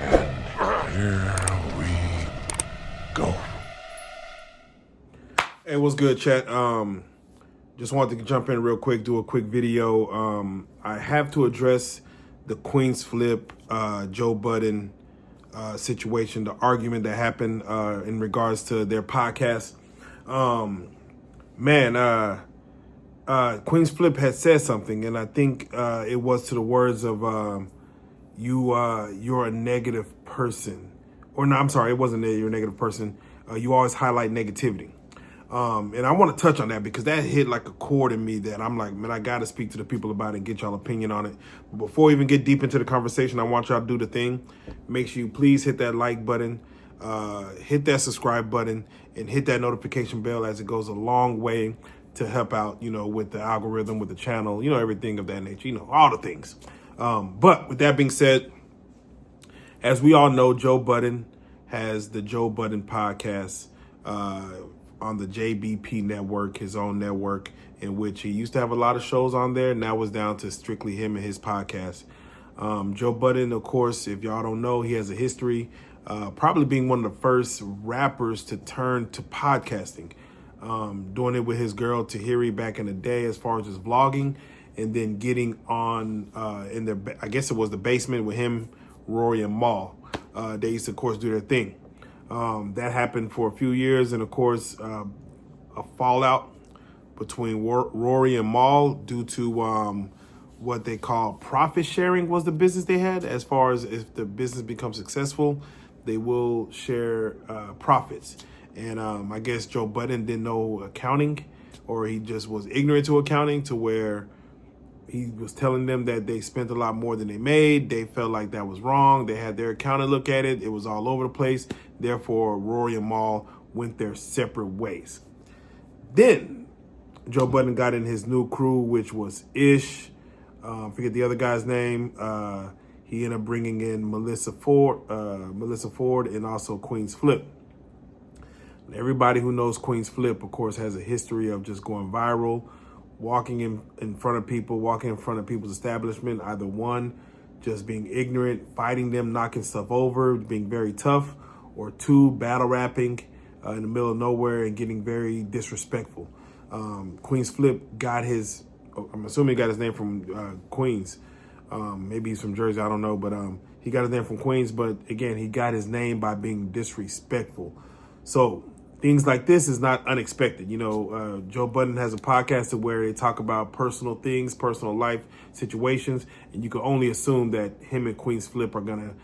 And here we go. Hey, what's good, chat? Just wanted to jump in real quick, do a quick video. I have to address the Queenz Flip, Joe Budden situation, the argument that happened in regards to their podcast. Queenz Flip had said something, and I think it was to the words of you're a negative person. Or no, I'm sorry, it wasn't that you're a negative person. You always highlight negativity. And I want to touch on that because that hit like a chord in me that I'm like, man, I got to speak to the people about it and get y'all opinion on it. But before we even get deep into the conversation, I want y'all to do the thing. Make sure you please hit that like button, hit that subscribe button, and hit that notification bell, as it goes a long way to help out, with the algorithm, with the channel, everything of that nature, all the things. But with that being said, as we all know, Joe Budden has the Joe Budden podcast, on the JBP network, his own network, in which he used to have a lot of shows on there. Now it's down to strictly him and his podcast. Joe Budden, of course, if y'all don't know, he has a history, probably being one of the first rappers to turn to podcasting, doing it with his girl Tahiri back in the day as far as his vlogging, and then getting on in their, I guess it was the basement with him, Rory and Mal. They used to, of course, do their thing. That happened for a few years, and of course, a fallout between Rory and Mal due to what they call profit sharing was the business they had. As far as if the business becomes successful, they will share profits. And I guess Joe Budden didn't know accounting, or he just was ignorant to accounting, to where he was telling them that they spent a lot more than they made. They felt like that was wrong. They had their accountant look at it. It was all over the place. Therefore, Rory and Mal went their separate ways. Then Joe Budden got in his new crew, which was Ish. Forget the other guy's name. He ended up bringing in Melissa Ford, and also Queenz Flip. And everybody who knows Queenz Flip, of course, has a history of just going viral, walking in front of people, walking in front of people's establishment, either one, just being ignorant, fighting them, knocking stuff over, being very tough, or two, battle rapping in the middle of nowhere and getting very disrespectful. Queenz Flip got his, I'm assuming he got his name from Queens. Maybe he's from Jersey, I don't know, but he got his name from Queens. But again, he got his name by being disrespectful. So things like this is not unexpected. Joe Budden has a podcast where they talk about personal things, personal life situations, and you can only assume that him and Queenz Flip are going to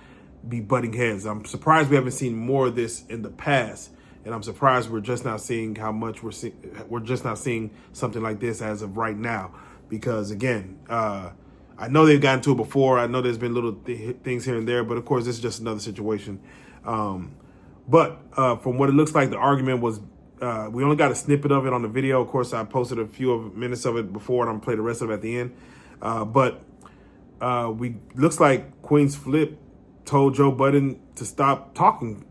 be butting heads. I'm surprised we haven't seen more of this in the past, and I'm surprised we're just now seeing how much we're just now seeing something like this as of right now, because again, I know they've gotten to it before. I know there's been little things here and there, but of course, this is just another situation. But from what it looks like, the argument was, we only got a snippet of it on the video. Of course, I posted a few minutes of it before, and I'm going to play the rest of it at the end. But looks like Queenz Flip told Joe Budden to stop talking,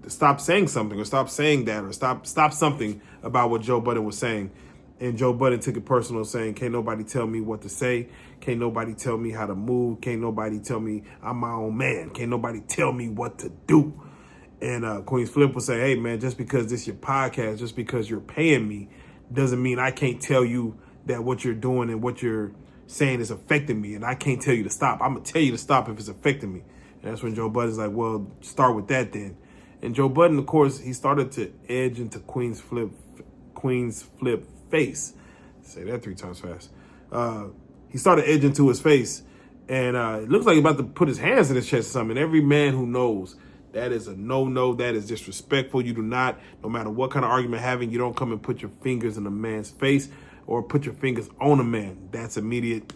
stop saying something, or stop saying that, or stop something about what Joe Budden was saying. And Joe Budden took it personal, saying, can't nobody tell me what to say. Can't nobody tell me how to move. Can't nobody tell me I'm my own man. Can't nobody tell me what to do. And Queenz Flip will say, hey, man, just because this is your podcast, just because you're paying me, doesn't mean I can't tell you that what you're doing and what you're saying is affecting me. And I can't tell you to stop. I'm going to tell you to stop if it's affecting me. And that's when Joe Budden's like, well, start with that then. And Joe Budden, of course, he started to edge into Queenz Flip face. Say that 3 times fast. He started edging to his face. And it looks like he's about to put his hands in his chest or something. And every man who knows, that is a no-no. That is disrespectful. You do not, no matter what kind of argument having, you don't come and put your fingers in a man's face or put your fingers on a man. That's immediate.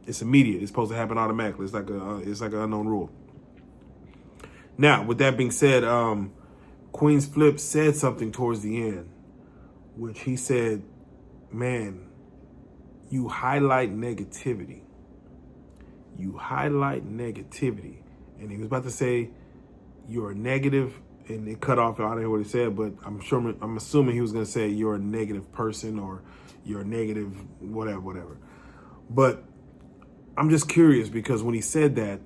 It's immediate. It's supposed to happen automatically. It's like an unknown rule. Now, with that being said, Queenz Flip said something towards the end, which he said, man, you highlight negativity. You highlight negativity. And he was about to say, you're a negative, and it cut off. I don't know what he said, but I'm assuming he was going to say you're a negative person, or you're a negative whatever. But I'm just curious, because when he said that,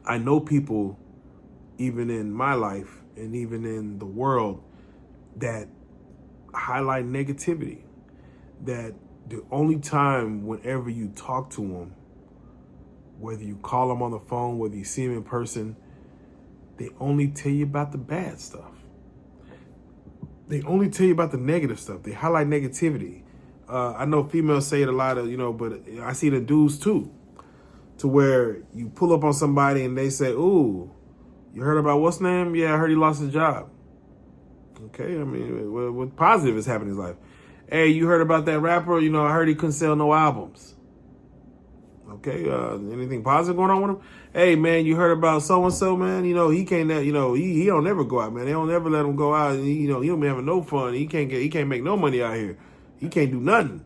I know people, even in my life and even in the world, that highlight negativity. That the only time whenever you talk to them, whether you call them on the phone, whether you see them in person, they only tell you about the bad stuff. They only tell you about the negative stuff. They highlight negativity. I know females say it a lot of, but I see the dudes too, to where you pull up on somebody and they say, ooh, you heard about what's name? Yeah, I heard he lost his job. Okay, I mean, what positive is happening in his life? Hey, you heard about that rapper? I heard he couldn't sell no albums. Okay, anything positive going on with him? Hey, man, you heard about so-and-so, man? He can't, he don't never go out, man. They don't ever let him go out. And he don't be having no fun. He can't make no money out here. He can't do nothing.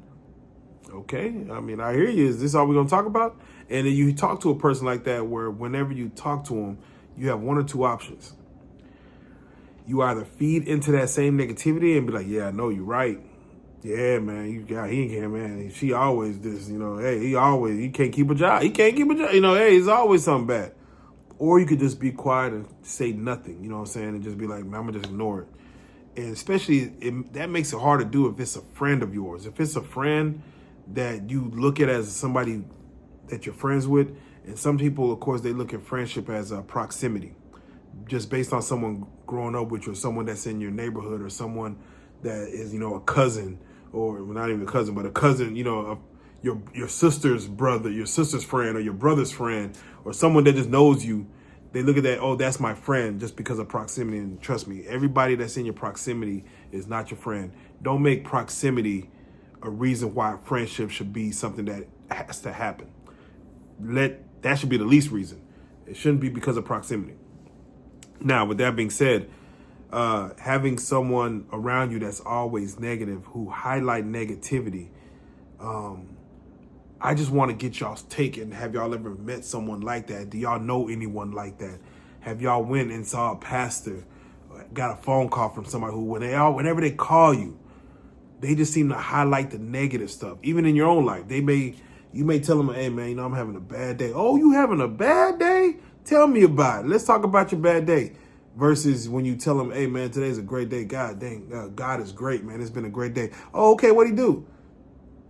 Okay, I mean, I hear you. Is this all we're going to talk about? And then you talk to a person like that where whenever you talk to them, you have one or two options. You either feed into that same negativity and be like, yeah, I know you're right. Yeah, man, he can't, man. She always this, hey, he can't keep a job. He can't keep a job. Hey, it's always something bad. Or you could just be quiet and say nothing, you know what I'm saying? And just be like, man, I'm going to just ignore it. And especially, that makes it hard to do if it's a friend of yours. If it's a friend that you look at as somebody that you're friends with, and some people, of course, they look at friendship as a proximity, just based on someone growing up with you, or someone that's in your neighborhood, or someone that is, a cousin, or not even a cousin, but a cousin, of your sister's brother, your sister's friend, or your brother's friend, or someone that just knows you. They look at that, oh, that's my friend, just because of proximity. And trust me, everybody that's in your proximity is not your friend. Don't make proximity a reason why friendship should be something that has to happen. That should be the least reason. It shouldn't be because of proximity. Now, with that being said, having someone around you that's always negative, who highlight negativity, I just want to get y'all's take. And have y'all ever met someone like that? Do y'all know anyone like that? Have y'all went and saw a pastor, got a phone call from somebody who, whenever they call you, they just seem to highlight the negative stuff. Even in your own life, you may tell them, hey man, I'm having a bad day. Oh, you having a bad day? Tell me about it. Let's talk about your bad day. Versus when you tell them, hey man, today's a great day. God dang, God is great, man. It's been a great day. Oh, okay, what'd he do?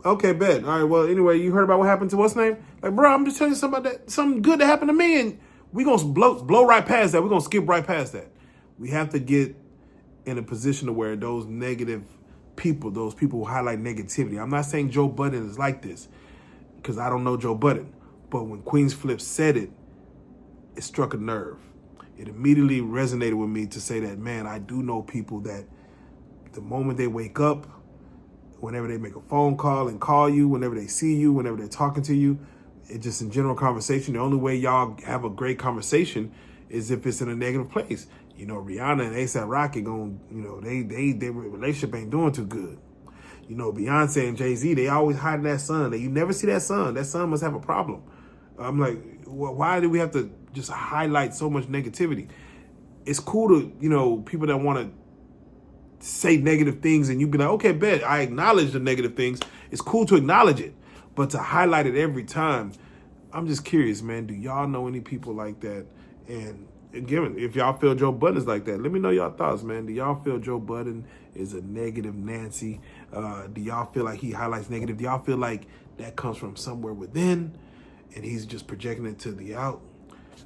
Okay, bet. All right, well, anyway, you heard about what happened to what's name? Like, bro, I'm just telling you something about that, something good that happened to me, and we gonna blow right past that. We're gonna skip right past that. We have to get in a position to where those negative people, those people who highlight negativity. I'm not saying Joe Budden is like this, because I don't know Joe Budden. But when Queenz Flip said it, it struck a nerve. It immediately resonated with me to say that, man, I do know people that the moment they wake up, whenever they make a phone call and call you, whenever they see you, whenever they're talking to you, it just in general conversation, the only way y'all have a great conversation is if it's in a negative place. Rihanna and A$AP Rocky their relationship ain't doing too good. Beyonce and Jay-Z, they always hiding that son. You never see that son. That son must have a problem. I'm like, well, why do we have to just highlight so much negativity? It's cool to, people that want to say negative things and you be like, okay, bet, I acknowledge the negative things. It's cool to acknowledge it, but to highlight it every time, I'm just curious, man, do y'all know any people like that? And again, if y'all feel Joe Budden is like that, let me know y'all thoughts, man. Do y'all feel Joe Budden is a negative Nancy? Do y'all feel like he highlights negative? Do y'all feel like that comes from somewhere within and he's just projecting it to the out?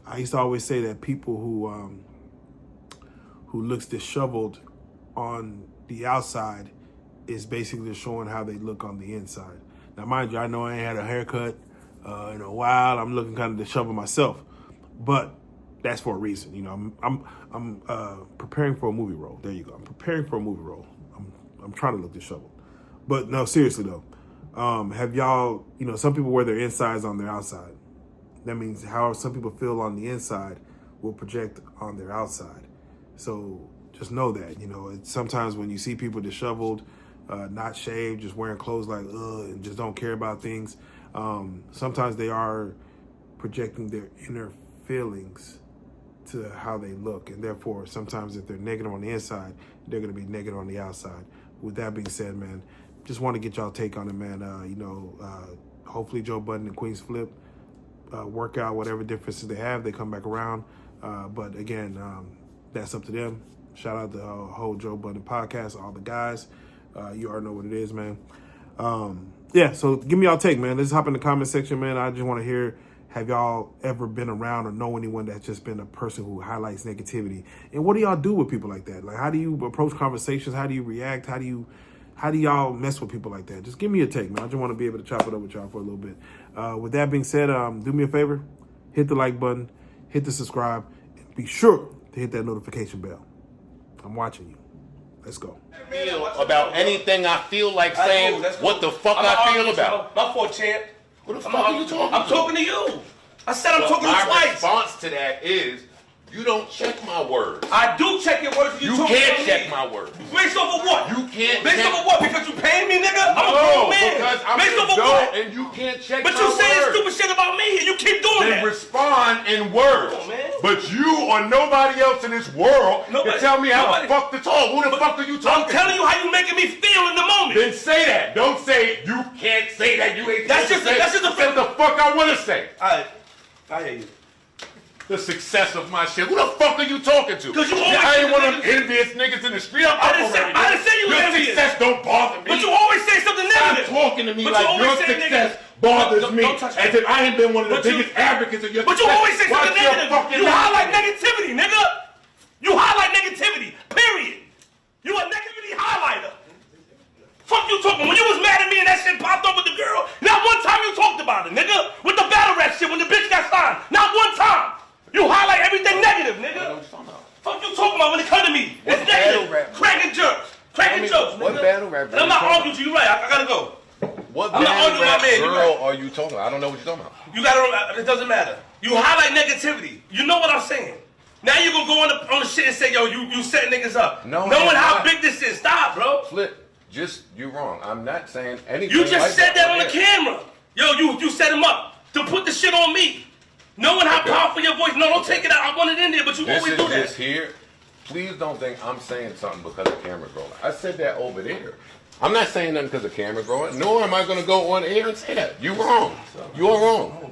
I used to always say that people who looks disheveled on the outside is basically showing how they look on the inside. Now, mind you, I know I ain't had a haircut in a while. I'm looking kind of disheveled myself, but that's for a reason. I'm preparing for a movie role. There you go. I'm preparing for a movie role. I'm trying to look disheveled, but no, seriously though, have y'all, some people wear their insides on their outside. That means how some people feel on the inside will project on their outside. So just know that, sometimes when you see people disheveled, not shaved, just wearing clothes like, and just don't care about things, sometimes they are projecting their inner feelings to how they look. And therefore, sometimes if they're negative on the inside, they're going to be negative on the outside. With that being said, man, just want to get y'all take on it, man. Hopefully Joe Budden and Queenz Flip work out whatever differences they have. They come back around. But again, that's up to them. Shout out to the whole Joe Budden podcast, all the guys. You already know what it is, man. Yeah, so give me y'all take, man. Let's hop in the comment section, man. I just want to hear, have y'all ever been around or know anyone that's just been a person who highlights negativity? And what do y'all do with people like that? Like, how do you approach conversations? How do you react? How do y'all mess with people like that? Just give me a take, man. I just want to be able to chop it up with y'all for a little bit. With that being said, do me a favor. Hit the like button. Hit the subscribe. And be sure to hit that notification bell. I'm watching you. Let's go. Feel about anything I feel like saying what the fuck I feel about. My fault, champ. What the fuck are you talking about? I'm talking to you. I said I'm talking to you My twice. response to that is, you don't check my words. I do check your words when you talk to me. You can't check my words. Based off of what? You can't Based check. off of what? Because you paying me, nigga? I'm a No, grown man. because I'm Based an off of adult what? and you can't check But my you saying words. stupid shit about me and you keep doing Then that. respond in words. Come on, man. But you or nobody else in this world can tell me how the fuck to talk. Who the fuck are you talking I'm telling you how you making me feel in the moment. Then say that. Don't say you can't say that. You ain't That's just a say what the fuck I want to say. Alright, I hear you. The success of my shit. Who the fuck are you talking to? Because you always I ain't say one of them niggas- envious niggas in the street. I didn't say you were Your envious. success don't bother me. But you always say something Stop negative. talking to me But you like always your say success negative. bothers Don't me. touch As me. if I ain't been one of the But you- biggest advocates of your But success. you always say something Watch your negative. fucking You mouth. highlight negativity, nigga. You highlight negativity. Period. You a negativity highlighter. Fuck you talking. When you was mad at me and that shit popped up with the girl, not one time you talked about it, nigga. With the battle rap shit when the bitch got signed. Not one time. You highlight everything negative, nigga. Fuck you talking about when it come to me. It's negative. Cracking jokes. Cracking jokes, nigga. What battle rap? And I'm not arguing with you. You're right. I gotta go. What I'm not battle arguing rap with my man, you girl right. are you talking about? I don't know what you're talking about. You gotta. It doesn't matter. You highlight negativity. You know what I'm saying. Now you gonna go on the shit and say, yo, you set niggas up. No, knowing I'm how not. big this is. Stop, bro. Flip, you're wrong. I'm not saying anything. You just like said that on the right camera. Yo, you set him up to put the shit on me. Knowing how Okay. powerful your voice. No, don't take it out. I want it in there, but you This always is do that. just here. Please don't think I'm saying something because the camera's rolling. I said that over there. I'm not saying nothing because the camera's rolling, nor am I going to go on air and say that. You're wrong. You are wrong.